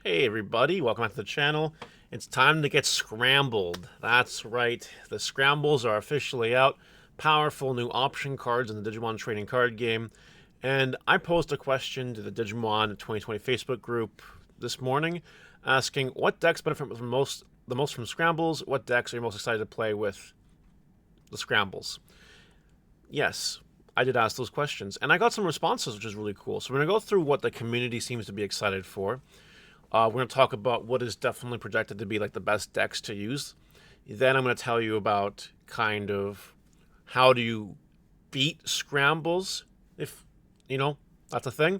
Hey everybody, welcome back to the channel. It's time to get scrambled. That's right, the scrambles are officially out. Powerful new option cards in the Digimon trading card game. And I posed a question to the Digimon 2020 Facebook group this morning, asking what decks benefit from the most from scrambles, what decks are you most excited to play with the scrambles? Yes, I did ask those questions, and I got some responses, which is really cool. So we're going to go through what the community seems to be excited for. We're going to talk about what is definitely projected to be like the best decks to use. Then I'm going to tell you about kind of how do you beat scrambles, if you know that's a thing.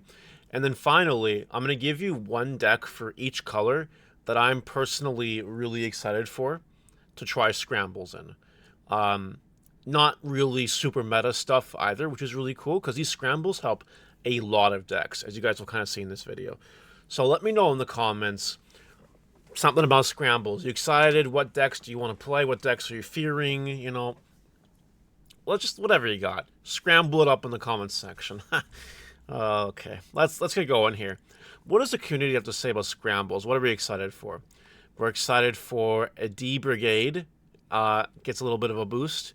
And then finally, I'm going to give you one deck for each color that I'm personally really excited for to try scrambles in. Not really super meta stuff either, which is really cool because these scrambles help a lot of decks, as you guys will kind of see in this video. So let me know in the comments something about scrambles. You excited? What decks do you want to play? What decks are you fearing? You know, well, just whatever you got. Scramble it up in the comments section. Okay, let's get going here. What does the community have to say about scrambles? What are we excited for? We're excited for a D-Brigade. Gets a little bit of a boost.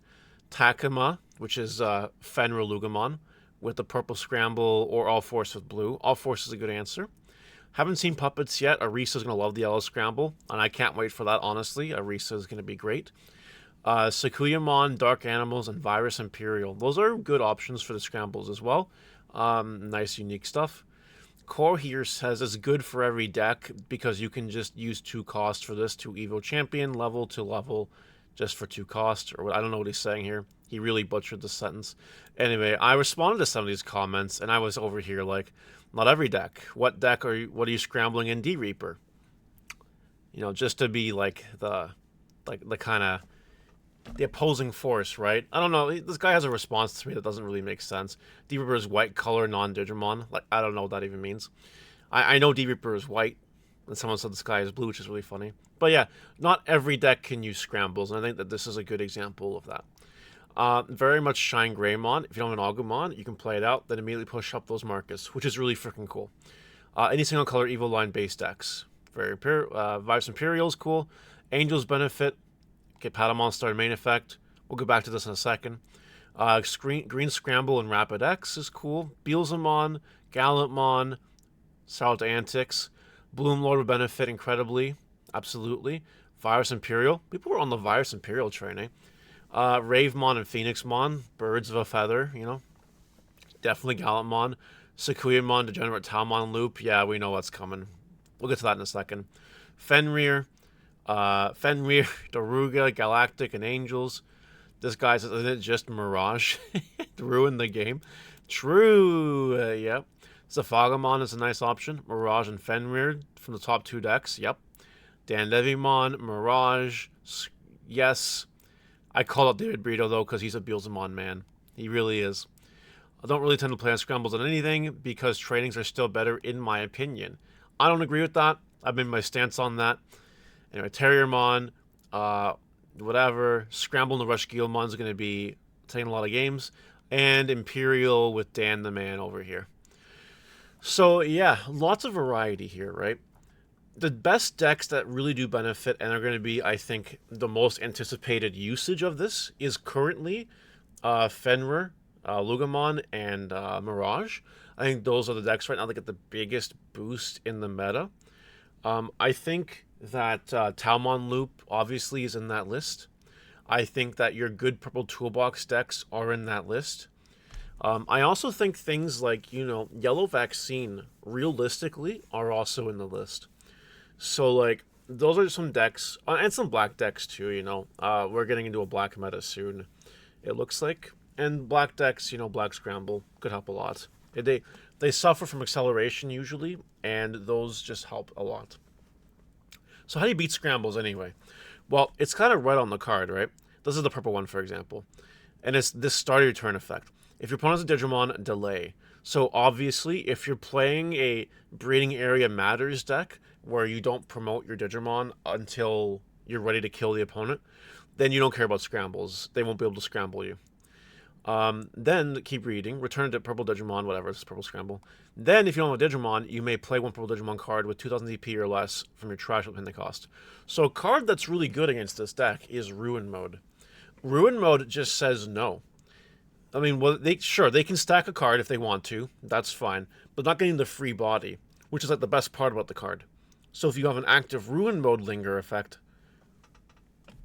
Takuma, which is Fenrir Lugamon, with the purple scramble or all force with blue. All force is a good answer. Haven't seen puppets yet. Arisa's going to love the yellow scramble, and I can't wait for that, honestly. Arisa is going to be great. Sakuyamon, Dark Animals, and Virus Imperial. Those are good options for the scrambles as well. Nice, unique stuff. Core here says it's good for every deck because you can just use 2 costs for this. 2 Evo Champion, level to level, just for 2 costs. Or I don't know what he's saying here. He really butchered the sentence. Anyway, I responded to some of these comments, and I was over here like, not every deck. What are you scrambling in D-Reaper? You know, just to be like the kind of the opposing force, right? I don't know. This guy has a response to me that doesn't really make sense. D-Reaper is white color non-Digimon. Like, I don't know what that even means. I know D-Reaper is white, and someone said the sky is blue, which is really funny. But yeah, not every deck can use scrambles, and I think that this is a good example of that. Very much Shine Greymon. If you don't have an Agumon, you can play it out, then immediately push up those markers, which is really freaking cool. Any single color Evo line base decks. Virus Imperial is cool. Angels benefit. Get Patamon started main effect. We'll go back to this in a second. Green Scramble and Rapid X is cool. Beelzemon, Gallantmon, Salad Antics. Bloomlord will benefit incredibly. Absolutely. Virus Imperial. People were on the Virus Imperial train, eh? Ravemon and Phoenixmon, birds of a feather, you know. Definitely Gallantmon. Sakuyamon, Degenerate Talmon loop. Yeah, we know what's coming. We'll get to that in a second. Fenrir, Daruga, Galactic, and Angels. This guy's, isn't it just Mirage? Ruined the game. True, yep. Zafagamon is a nice option. Mirage and Fenrir from the top 2 decks, yep. Dandevimon, Mirage, yes. I call out David Brito, though, because he's a Beelzemon man. He really is. I don't really tend to play on scrambles on anything because trainings are still better, in my opinion. I don't agree with that. I've made my stance on that. Anyway, Terriermon, whatever. Scramble and the Rush Guilmon is going to be taking a lot of games. And Imperial with Dan the Man over here. So, yeah, lots of variety here, right? The best decks that really do benefit and are going to be, I think, the most anticipated usage of this is currently Fenrir, Lugamon, and Mirage. I think those are the decks right now that get the biggest boost in the meta. I think that Talmon Loop obviously is in that list. I think that your good purple toolbox decks are in that list. I also think things like, you know, Yellow Vaccine, realistically, are also in the list. So, like, those are some decks, and some black decks, too, you know. We're getting into a black meta soon, it looks like. And black decks, you know, Black Scramble could help a lot. They suffer from acceleration, usually, and those just help a lot. So how do you beat scrambles, anyway? Well, it's kind of right on the card, right? This is the purple one, for example. And it's this start your turn effect. If your opponent's a Digimon, delay. So, obviously, if you're playing a Breeding Area Matters deck, where you don't promote your Digimon until you're ready to kill the opponent, then you don't care about scrambles. They won't be able to scramble you. Then keep reading, return to purple Digimon, whatever, it's purple scramble. Then, if you don't have a Digimon, you may play one purple Digimon card with 2000 DP or less from your trash with the cost. So a card that's really good against this deck is Ruin Mode. Ruin Mode just says no. I mean, well, they can stack a card if they want to, that's fine, but not getting the free body, which is like the best part about the card. So if you have an active Ruin Mode Linger effect,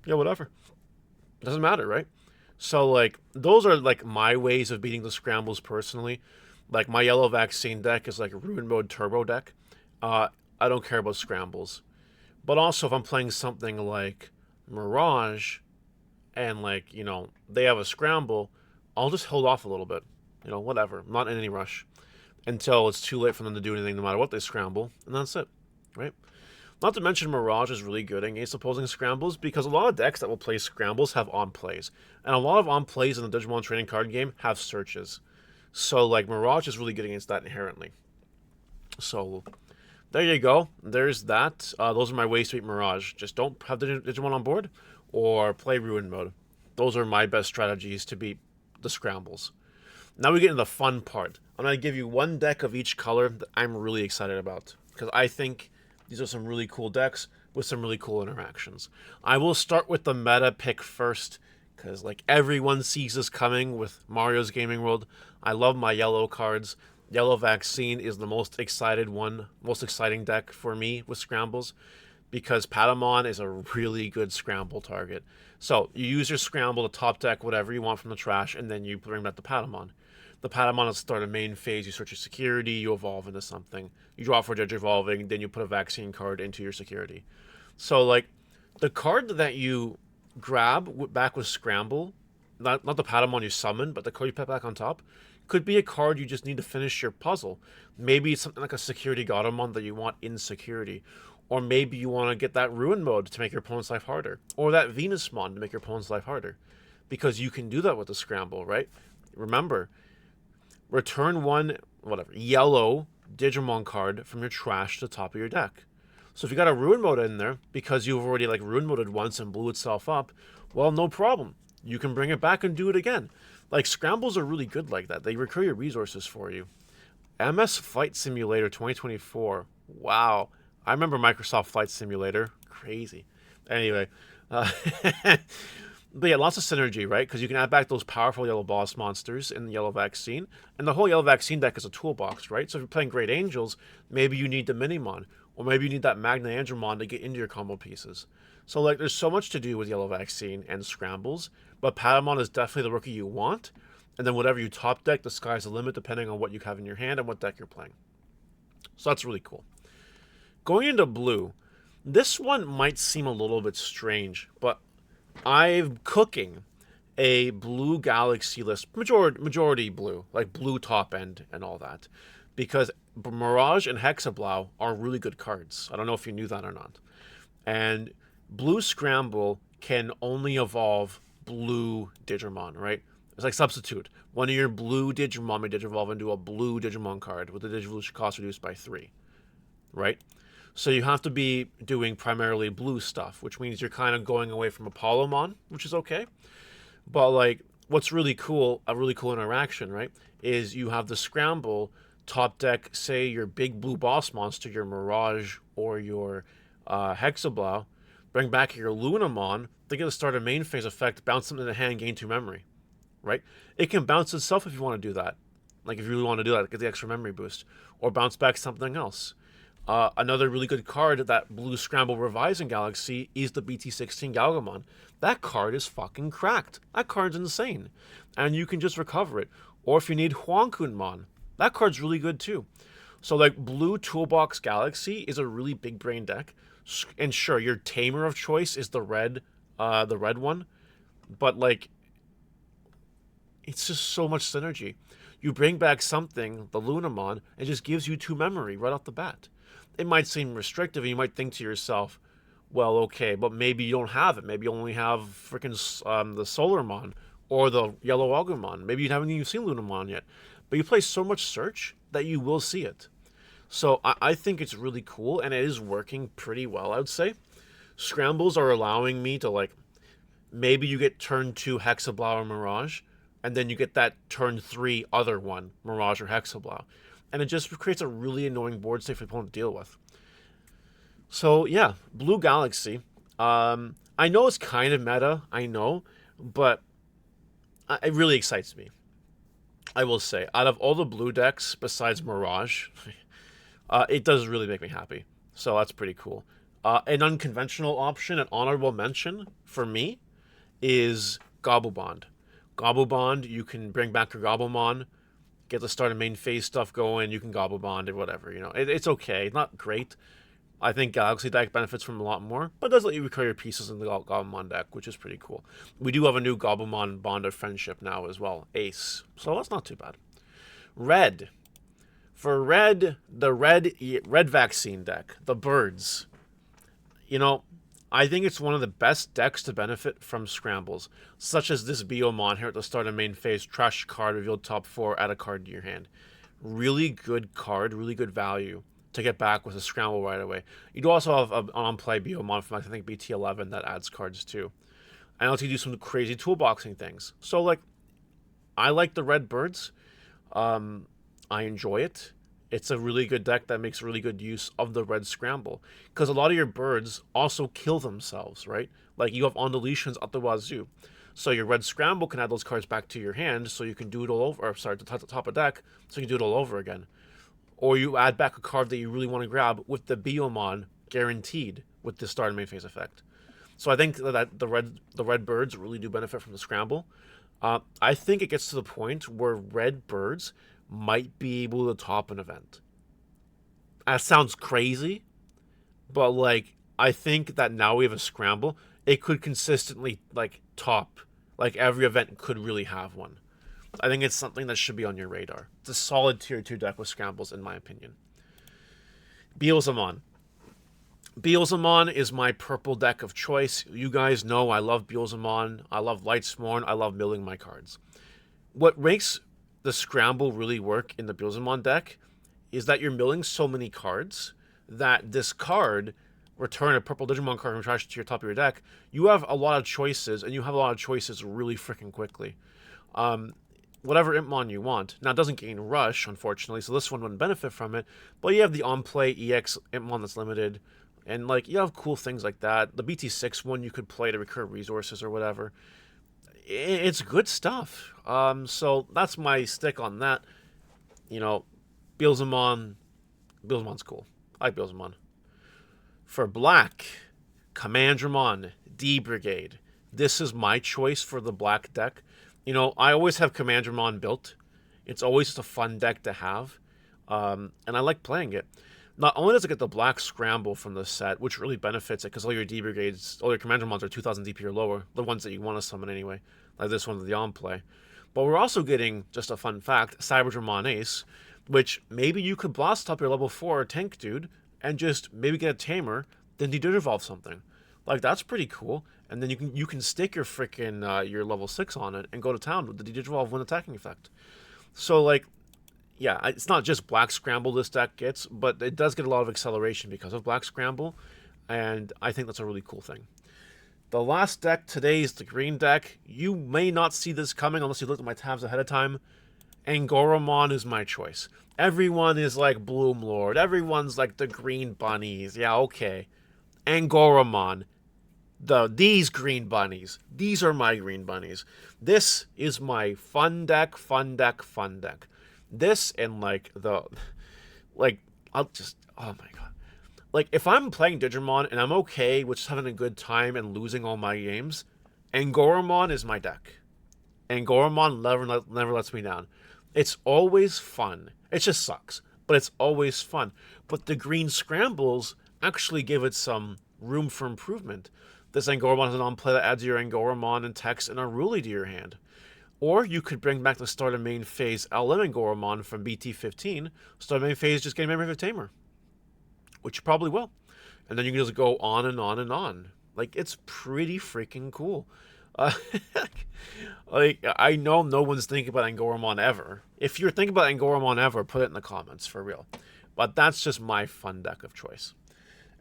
yeah, whatever. Doesn't matter, right? So, like, those are, like, my ways of beating the scrambles personally. Like, my yellow vaccine deck is, like, a Ruin Mode Turbo deck. I don't care about scrambles. But also, if I'm playing something like Mirage, and, like, you know, they have a scramble, I'll just hold off a little bit. You know, whatever. I'm not in any rush. Until it's too late for them to do anything no matter what they scramble. And that's it, right? Not to mention Mirage is really good against opposing scrambles because a lot of decks that will play scrambles have on-plays. And a lot of on-plays in the Digimon trading card game have searches. So, like, Mirage is really good against that inherently. So, there you go. There's that. Those are my ways to beat Mirage. Just don't have the Digimon on board or play Ruin Mode. Those are my best strategies to beat the scrambles. Now we get into the fun part. I'm going to give you one deck of each color that I'm really excited about because I think these are some really cool decks with some really cool interactions. I will start with the meta pick first, because like everyone sees this coming with Mario's Gaming World. I love my yellow cards. Yellow Vaccine is the most exciting deck for me with scrambles, because Patamon is a really good scramble target. So you use your scramble to top deck whatever you want from the trash, and then you bring back the Patamon. The Patamon is start a main phase, you search your security, you evolve into something. You draw for Digivolving, then you put a vaccine card into your security. So, like, the card that you grab back with Scramble, not the Patamon you summon, but the card you put back on top, could be a card you just need to finish your puzzle. Maybe it's something like a Security Godamon that you want in security. Or maybe you want to get that Ruin Mode to make your opponent's life harder. Or that Venusmon to make your opponent's life harder. Because you can do that with the Scramble, right? Remember, return one, yellow Digimon card from your trash to the top of your deck. So if you got a Ruin Mode in there, because you've already like Ruin Moded once and blew itself up, well, no problem. You can bring it back and do it again. Like, scrambles are really good like that. They recur your resources for you. MS Flight Simulator 2024. Wow. I remember Microsoft Flight Simulator. Crazy. Anyway. But yeah, lots of synergy, right? Because you can add back those powerful yellow boss monsters in the yellow vaccine. And the whole yellow vaccine deck is a toolbox, right? So if you're playing Great Angels, maybe you need the Minimon. Or maybe you need that Magna Angermon to get into your combo pieces. So, like, there's so much to do with yellow vaccine and scrambles. But Patamon is definitely the rookie you want. And then whatever you top deck, the sky's the limit depending on what you have in your hand and what deck you're playing. So that's really cool. Going into blue, this one might seem a little bit strange, but I'm cooking a blue galaxy list, majority blue, like blue top end and all that, because Mirage and Hexablau are really good cards. I don't know if you knew that or not. And blue Scramble can only evolve blue Digimon, right? It's like substitute. One of your blue Digimon may Digivolve into a blue Digimon card with the Digivolution cost reduced by 3, right? So you have to be doing primarily blue stuff, which means you're kind of going away from Apollomon, which is okay. But, like, what's really cool, a really cool interaction, right, is you have the Scramble top deck, say, your big blue boss monster, your Mirage or your Hexablau, bring back your Lunamon, they get to start a main phase effect, bounce them in the hand, gain 2 memory, right? It can bounce itself if you want to do that. Like, if you really want to do that, get the extra memory boost. Or bounce back something else. Another really good card that Blue Scramble Revising Galaxy is the BT16 Galgamon. That card is fucking cracked. That card's insane. And you can just recover it. Or if you need Huankunmon, that card's really good too. So, like, Blue Toolbox Galaxy is a really big brain deck. And sure, your tamer of choice is the red one. But, like, it's just so much synergy. You bring back something, the Lunamon, it just gives you 2 memory right off the bat. It might seem restrictive, and you might think to yourself, well, okay, but maybe you don't have it. Maybe you only have freaking the Solarmon or the Yellow Agumon. Maybe you haven't even seen Lunamon yet. But you play so much Search that you will see it. So I think it's really cool, and it is working pretty well, I would say. Scrambles are allowing me to, like, maybe you get turn 2 Hexablau or Mirage, and then you get that turn 3 other one, Mirage or Hexablow. And it just creates a really annoying board state for the opponent to deal with. So yeah, Blue Galaxy. I know it's kind of meta, I know, but it really excites me. I will say, out of all the blue decks besides Mirage, it does really make me happy. So that's pretty cool. An unconventional option, an honorable mention for me, is Gobblebond. Gobblebond, you can bring back your Gobblemon, get the start of main phase stuff going, you can Gobblebond or whatever, you know. It's okay, not great. I think Galaxy deck benefits from a lot more, but it does let you recur your pieces in the Gobblemon deck, which is pretty cool. We do have a new Gobblemon Bond of Friendship now as well, Ace, so that's not too bad. Red. For red, the red vaccine deck, the birds. You know, I think it's one of the best decks to benefit from scrambles, such as this Beelzemon here at the start of main phase, trash card, revealed top 4, add a card to your hand. Really good card, really good value to get back with a scramble right away. You do also have an on-play Beelzemon from, I think, BT11 that adds cards too. And also you do some crazy toolboxing things. So, like, I like the red birds. I enjoy it. It's a really good deck that makes really good use of the red scramble. Because a lot of your birds also kill themselves, right? Like, you have on deletions at the wazoo. So your red scramble can add those cards back to your hand, so you can do it all over, or sorry, to the top of deck, so you can do it all over again. Or you add back a card that you really want to grab with the Beelzemon guaranteed with the start and main phase effect. So I think that the red birds really do benefit from the scramble. I think it gets to the point where red birds might be able to top an event. That sounds crazy, but like, I think that now we have a scramble, it could consistently like top, like every event could really have one. I think it's something that should be on your radar. It's a solid tier 2 deck with scrambles, in my opinion. Beelzemon. Beelzemon is my purple deck of choice. You guys know I love Beelzemon. I love Lightsworn. I love milling my cards. What makes the scramble really work in the Beelzemon deck is that you're milling so many cards that this card, return a purple Digimon card from trash to your top of your deck, you have a lot of choices, and you have a lot of choices really freaking quickly. Whatever Impmon you want. Now, it doesn't gain Rush, unfortunately, so this one wouldn't benefit from it, but you have the on-play EX Impmon that's limited, and like, you have cool things like that. The BT6 one you could play to recur resources or whatever. It's good stuff. So that's my stick on that. You know, Beelzemon's cool. I like Beelzemon. For black, Commandramon, D-Brigade. This is my choice for the black deck. You know, I always have Commandramon built. It's always just a fun deck to have. And I like playing it. Not only does it get the black scramble from the set, which really benefits it, because all your D-Brigades, all your Commandramons are 2000 DP or lower, the ones that you want to summon anyway, like this one with the on-play. But we're also getting, just a fun fact, Cyberdramon Ace, which maybe you could blast up your level 4 tank dude, and just maybe get a tamer, then de-evolve something. Like, that's pretty cool. And then you can stick your freaking your level 6 on it and go to town with the de-evolve when attacking effect. So, like, yeah, it's not just Black Scramble this deck gets, but it does get a lot of acceleration because of Black Scramble, and I think that's a really cool thing. The last deck today is the green deck. You may not see this coming unless you looked at my tabs ahead of time. Angoramon is my choice. Everyone is like Bloom Lord. Everyone's like the green bunnies. Yeah, okay. Angoramon. These green bunnies. These are my green bunnies. This is my fun deck, fun deck, fun deck. This and I'll just, oh my god. Like, if I'm playing Digimon and I'm okay with just having a good time and losing all my games, Angoramon is my deck. Angoramon never lets me down. It's always fun. It just sucks, but it's always fun. But the green scrambles actually give it some room for improvement. This Angoramon has an on-play that adds your Angoramon and text and Unruly to your hand. Or you could bring back the start of main phase LM Angoramon from BT15. Start of main phase, just getting Memory of a Tamer. Which you probably will. And then you can just go on and on and on. Like, it's pretty freaking cool. Like, I know no one's thinking about Angoramon ever. If you're thinking about Angoramon ever, put it in the comments, for real. But that's just my fun deck of choice.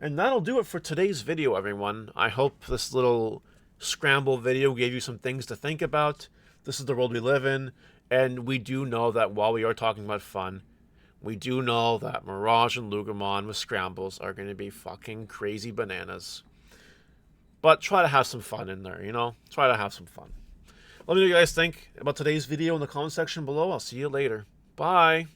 And that'll do it for today's video, everyone. I hope this little scramble video gave you some things to think about. This is the world we live in, and we do know that while we are talking about fun, we do know that Mirage and Lugamon with scrambles are going to be fucking crazy bananas. But try to have some fun in there, you know? Try to have some fun. Let me know what you guys think about today's video in the comment section below. I'll see you later. Bye.